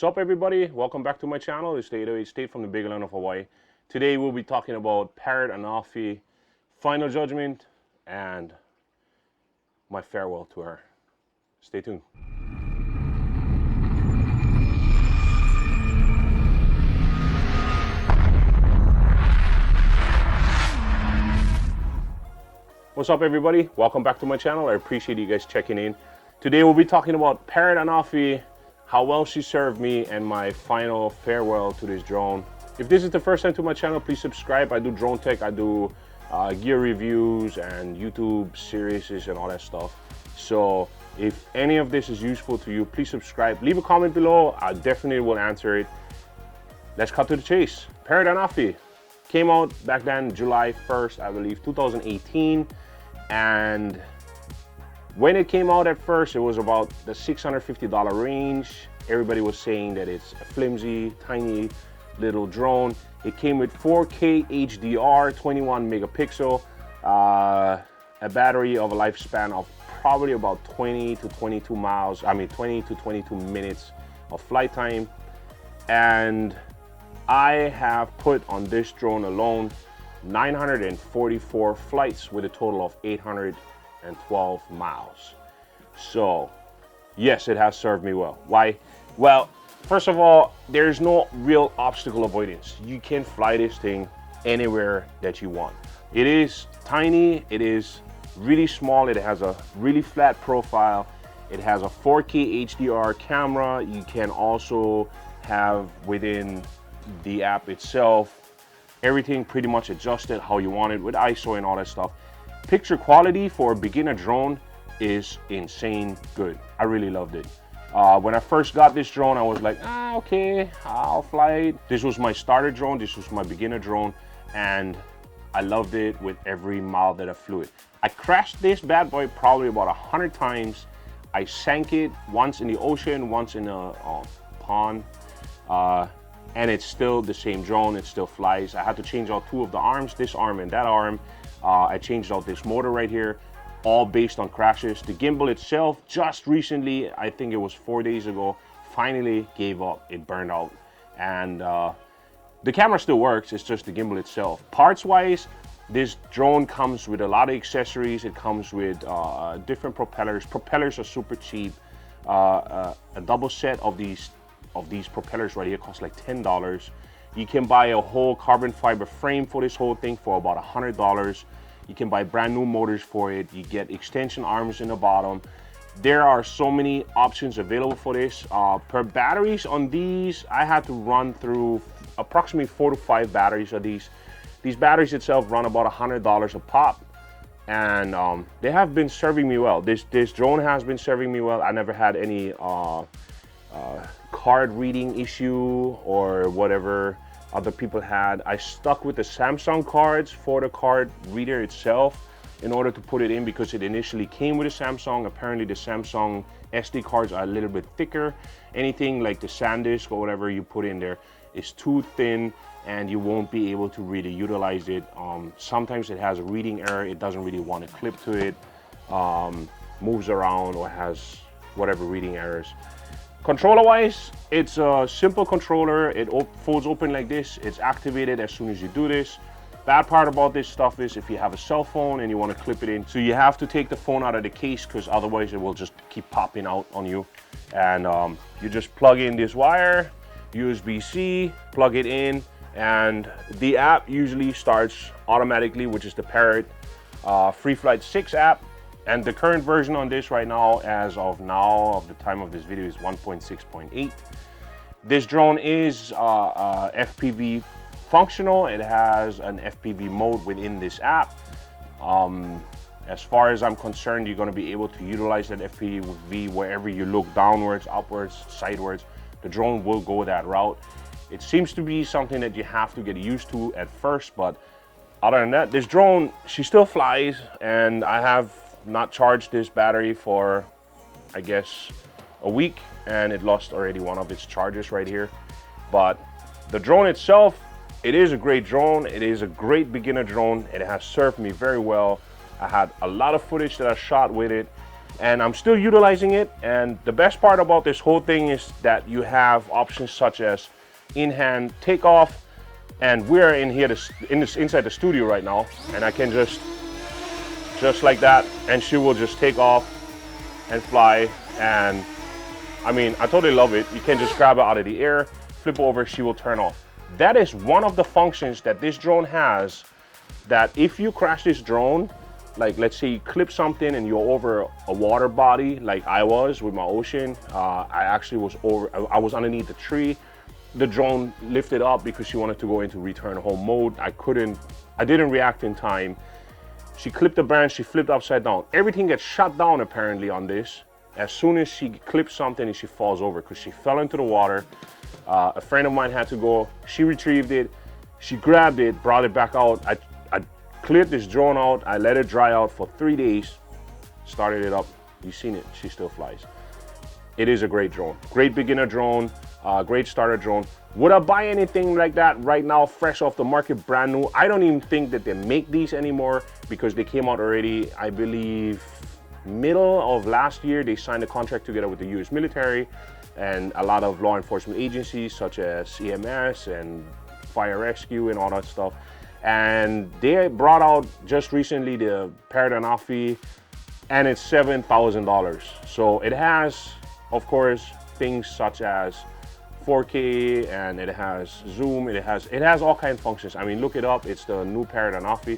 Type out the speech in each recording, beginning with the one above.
What's up, everybody? Welcome back to my channel. It's the 808 State from the big island of Hawaii. Today we'll be talking about Parrot Anafi, final judgment, and my farewell to her. Stay tuned. What's up, everybody? Welcome back to my channel. I appreciate you guys checking in. Today we'll be talking about Parrot Anafi, how well she served me, and my final farewell to this drone. If this is the first time to my channel, please subscribe. I do drone tech, I do gear reviews and YouTube series and all that stuff. So if any of this is useful to you, please subscribe. Leave a comment below. I definitely will answer it. Let's cut to the chase. Parrot Anafi came out back then, July 1st, I believe, 2018. And when it came out at first, it was about the $650 range. Everybody was saying that it's a flimsy, tiny little drone. It came with 4K HDR, 21 megapixel, a battery of a lifespan of probably about 20 to 22 miles. I mean, 20 to 22 minutes of flight time. And I have put on this drone alone 944 flights with a total of 812 miles. So yes, it has served me well. Why? Well, first of all, there's no real obstacle avoidance. You can fly this thing anywhere that you want. It is tiny, it is really small, it has a really flat profile, it has a 4K HDR camera. You can also have within the app itself everything pretty much adjusted how you want it with ISO and all that stuff. Picture quality for a beginner drone is insane good. I really loved it. When I first got this drone, I was like, okay, I'll fly it. This was my starter drone, this was my beginner drone, and I loved it with every mile that I flew it. I crashed this bad boy probably about 100 times. I sank it once in the ocean, once in a pond. And it's still the same drone, it still flies. I had to change out two of the arms, this arm and that arm. I changed out this motor right here, all based on crashes. The gimbal itself, just recently, I think it was 4 days ago, finally gave up, it burned out. And the camera still works, it's just the gimbal itself. Parts wise, this drone comes with a lot of accessories. It comes with different propellers. Propellers are super cheap. A double set of these propellers right here cost like $10. You can buy a whole carbon fiber frame for this whole thing for about $100. You can buy brand new motors for it. You get extension arms in the bottom. There are so many options available for this. Per batteries on these, I had to run through approximately 4 to 5 batteries of these. These batteries itself run about $100 a pop. And they have been serving me well. This drone has been serving me well. I never had any card reading issue or whatever other people had. I stuck with the Samsung cards for the card reader itself in order to put it in because it initially came with a Samsung. Apparently the Samsung SD cards are a little bit thicker. Anything like the SanDisk or whatever you put in there is too thin and you won't be able to really utilize it. Sometimes it has a reading error. It doesn't really want to clip to it, moves around or has whatever reading errors. Controller wise, it's a simple controller. It folds open like this. It's activated as soon as you do this. Bad part about this stuff is if you have a cell phone and you want to clip it in, so you have to take the phone out of the case because otherwise it will just keep popping out on you. And you just plug in this wire, USB-C, plug it in, and the app usually starts automatically, which is the Parrot Free Flight 6 app. And the current version on this right now, as of now, of the time of this video, is 1.6.8. This drone is FPV functional. It has an FPV mode within this app. As far as I'm concerned, you're going to be able to utilize that FPV wherever you look, downwards, upwards, sidewards. The drone will go that route. It seems to be something that you have to get used to at first, but other than that, this drone, she still flies, and I have not charged this battery for, I guess, a week, and it lost already one of its charges right here. But the drone itself, it is a great drone. It is a great beginner drone. It has served me very well. I had a lot of footage that I shot with it. and I'm still utilizing it. And the best part about this whole thing is that you have options such as in-hand takeoff, and we're in here inside the studio right now, and I can just like that, and she will just take off and fly. And I mean, I totally love it. You can just grab it out of the air, flip over, she will turn off. That is one of the functions that this drone has, that if you crash this drone, like let's say you clip something and you're over a water body like I was with my Ocean. I was underneath the tree. The drone lifted up because she wanted to go into return home mode. I didn't react in time. She clipped the branch, she flipped upside down. Everything gets shut down apparently on this as soon as she clips something and she falls over, because she fell into the water. A friend of mine had to go, she retrieved it, she grabbed it, brought it back out. I cleared this drone out, I let it dry out for 3 days, started it up. You've seen it, she still flies. It is a great drone, great beginner drone, great starter drone. Would I buy anything like that right now, fresh off the market, brand new? I don't even think that they make these anymore, because they came out already, I believe, middle of last year. They signed a contract together with the US military and a lot of law enforcement agencies such as EMS and fire rescue and all that stuff. And they brought out just recently the Parrot Anafi, and it's $7,000. So it has, of course, things such as 4K, and it has zoom, it has all kinds of functions. I mean, look it up, it's the new Parrot Anafi.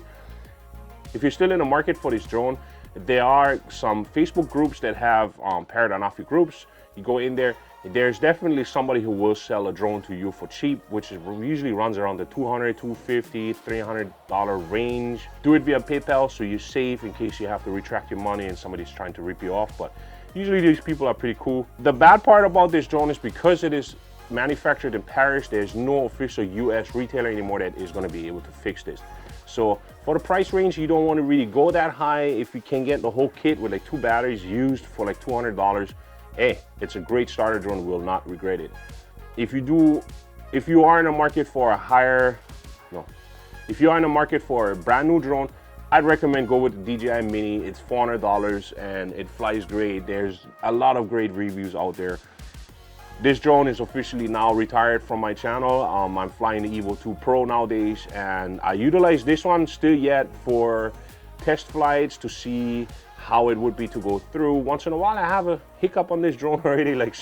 If you're still in the market for this drone, there are some Facebook groups that have Parrot Anafi groups. You go in there, there's definitely somebody who will sell a drone to you for cheap, which usually runs around the $200, $250, $300 range. Do it via PayPal so you're safe in case you have to retract your money and somebody's trying to rip you off. But usually these people are pretty cool. The bad part about this drone is because it is manufactured in Paris, there's no official US retailer anymore that is going to be able to fix this. So for the price range, you don't want to really go that high. If you can get the whole kit with like 2 batteries used for like $200, hey, it's a great starter drone. You will not regret it. If you are in the market for if you are in the market for a brand new drone, I'd recommend go with the DJI Mini. It's $400 and it flies great. There's a lot of great reviews out there. This drone is officially now retired from my channel. I'm flying the Evo 2 Pro nowadays, and I utilize this one still yet for test flights to see how it would be to go through. Once in a while I have a hiccup on this drone already, like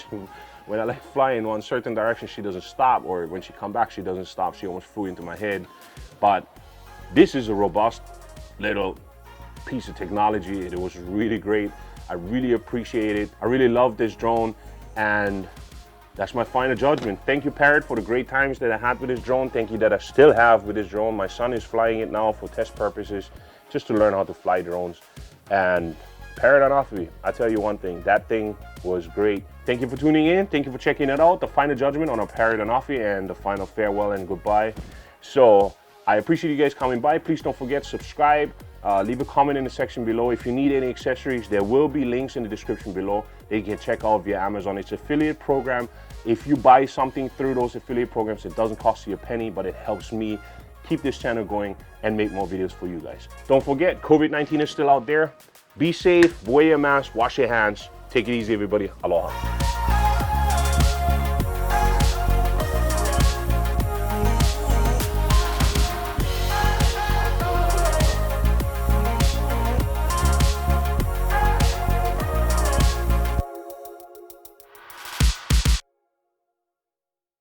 when I like fly in one certain direction, she doesn't stop, or when she come back, she doesn't stop. She almost flew into my head. But this is a robust little piece of technology. It was really great. I really appreciate it. I really love this drone, and that's my final judgment. Thank you, Parrot, for the great times that I had with this drone. Thank you that I still have with this drone. My son is flying it now for test purposes, just to learn how to fly drones. And Parrot Anafi, I tell you one thing, that thing was great. Thank you for tuning in. Thank you for checking it out. The final judgment on a Parrot Anafi and the final farewell and goodbye. So I appreciate you guys coming by. Please don't forget, subscribe. Leave a comment in the section below. If you need any accessories, there will be links in the description below that you can check out via Amazon. It's an affiliate program. If you buy something through those affiliate programs, it doesn't cost you a penny, but it helps me keep this channel going and make more videos for you guys. Don't forget, COVID-19 is still out there. Be safe, wear your mask, wash your hands. Take it easy, everybody. Aloha.